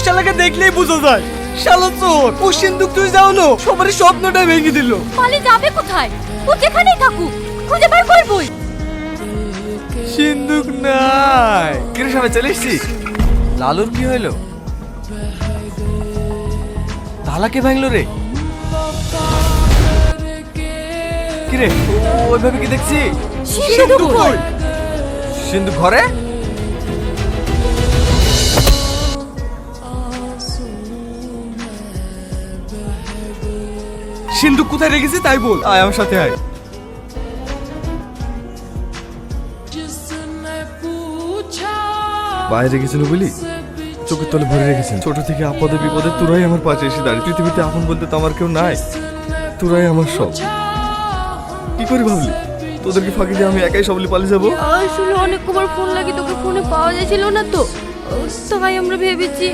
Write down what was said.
শালাকে দেখলেই বোঝা যায় শালা চোর। ও সিন্দুক তুই যাও না, সবারই স্বপ্নটা ভেঙে দিল। পালিয়ে যাবে কোথায়? ও যেখানেই থাকুক খুঁজে বের করবই। সিন্দুক নাই। কিরে সবাই চলে এসছি? লালুর কি হইলো? তালাকে ভাঙলো রে। কিরে ওইভাবে কি দেখছি? সিন্ধুক কই? সিন্ধুক ঘরে? সিন্ধুক কোথায় রেখেছি তাই বল। আয় আমার সাথে আয়। বাইরে রেখেছিল বলি চোখের তলে ভরে রেখেছেন। ছোট থেকে আপদে বিপদে তোরাই আমার পাশে এসে দাঁড়িয়ে। পৃথিবীতে আপন বলতে তো আমার কেউ নাই, তোরাই আমার সব। কি করে ভাবলি তোদেরকে ফাঁকি দিয়ে আমি একাই সবলি পালিয়ে যাবো? আসলে অনেক কবার ফোন লাগি, তোকে ফোনে পাওয়া যাচ্ছিল না তো, তাই আমরা ভেবেছি